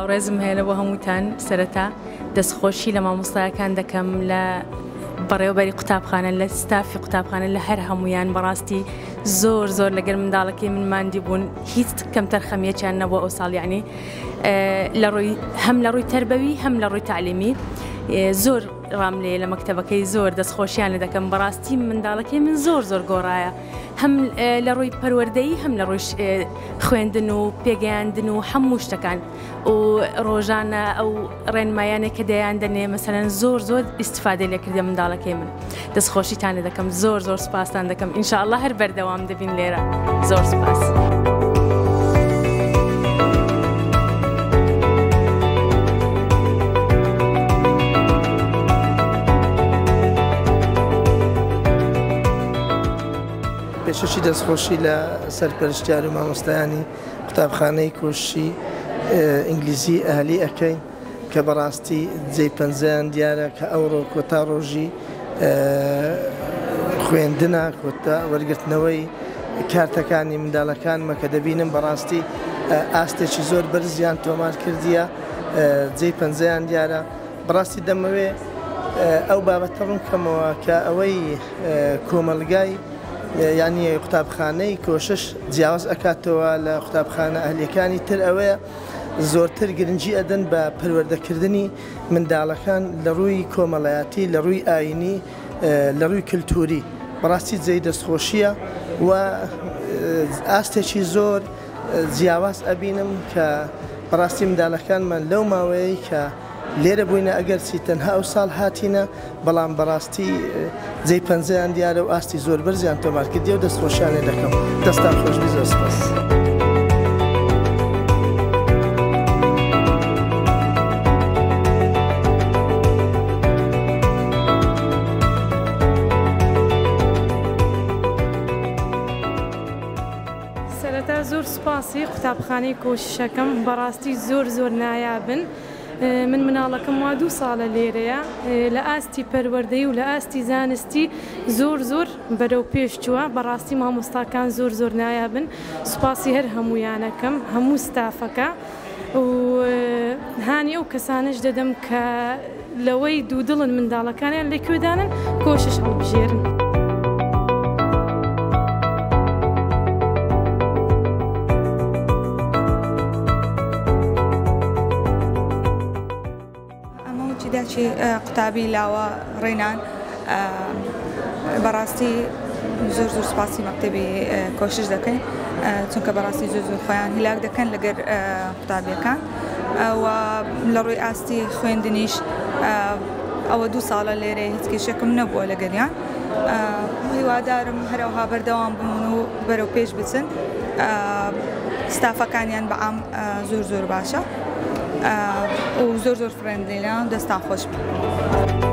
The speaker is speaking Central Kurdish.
ڕێزم هەیە بۆ هەمووتان سەرەتا دەستخۆشی لە مامۆستایەکان دەکەم لە بەڕێوەبەری قوتابخانە لە ستافی قوتابخانە لە هەر هەمویان بەڕاستی زۆر زۆر لەگەر منداڵەکەی من ماندی بوون هیچ کەم تەرخەمیەکیان نەبووە ئەو ساڵ یعنی هەم لە ڕووی تەربەوی هەم لە ڕووی تعلیمی زۆر ڕام لێ لە مەکتەبەکەی زۆر دەستخۆشیان لە دەکەم بەڕاستی منداڵەکەی من زۆر زۆر گۆڕایە هەم لە ڕووی پەروەردەیی هەم لە ڕووی خوێندن و پێگەیاندن و هەموو شتەکان و ڕۆژانە ئەو ڕێنمایانێک کە دەیان دەنێ مەسەلەن زۆر زۆر ئیستیفادە لێکردە منداڵەکەی من دەستخۆشیتان لێ دەکەم زۆر زۆر سوپاستان دەکەم ئینشاءالله هەر بەردەوام دەبین لێرە زۆر سوپاس. پێشەشی دەستخۆشی لە سەرپەرشتیار و مامۆستایانی قوتابخانەی کۆشی ئینگلیزی ئەهلی ئەەکەین کە بەڕاستی جێی پەنجەیان دیارە کە ئەوڕۆ کۆتا ڕۆژی خوێندنە کۆتا وەرگرتنەوەی کارتەکانی منداڵەکانمە کە دەبینم بەڕاستی ئاستێکی زۆر بەرزیان تۆمار کردیە جێی پەنجەیان دیارە بەڕاستی دەمەوێ ئەو بابەتە ڕوونکەمەوە کە ئەوەی کۆمەلگای یعنی قوتابخانەی کۆشش جیاواز ئەکاتەوە لە قوتابخانە ئەهلیەکانی تر ئەوەیە زۆرتر گرنگی ئەدەن بە پەروەردەکردنی منداڵەکان لە ڕووی کۆمەڵایەتی لە ڕووی ئاینی لە ڕووی کللتوری بەڕاستی جێی دەستخۆشیە و ئاستێکی زۆر جیاواز ئەبینم کە بەڕاستی منداڵەکانمان لەو ماوەیە کە لێرە بووینە ئەگەر چی تەنها ئەو ساڵ هاتینە بەڵام بەڕاستی جێی پەنجەیان دیارە و ئاستی زۆر بەرزیان تۆمار کردی و دەستخۆشیان لێ دەکەم دەستان خۆشبی زۆر سپاس. سەرەتا زۆر سوپاسی قوتابخانەی کۆشیشەکەم بەڕاستی زۆر زۆر نایابن من مناڵەکەم وا 2 ساڵە لێرەیە لە ئاستی پەروەردەی و لە ئاستی زانستی زۆر زۆر بەرەو پێش چووە بەڕاستی مامۆستاکان زۆر زۆر نایابن سوپاسی هەر هەمویانەکەم هەموو ستافەکە و هانی ئەو کەسانش دەدەم کە لەوەی دوودڵن منداڵەکانیان لەکوێدانن کۆشش هەڵبژێرن. داچی قوتابی لاوە ڕێنان بەڕاستی زۆر زۆر سپاسی مەکتەبی کۆشش دەکەین چونکە بەڕاستی زۆر زۆر خۆیان هیلاک دەکەن لەگەر قوتابیەکان و لە ڕووی ئاستی خوێندنیش ئەوە 2 ساڵە لێرە هیچ کێشێکم نەبووە لەگەریان هیوادارم هەروەها بەردەوام بمون و بەرەو پێش بچن ستافەکانیان بەعام زۆر زۆر باشە و زۆر زۆر فرێندلیان دەستان خۆش بن.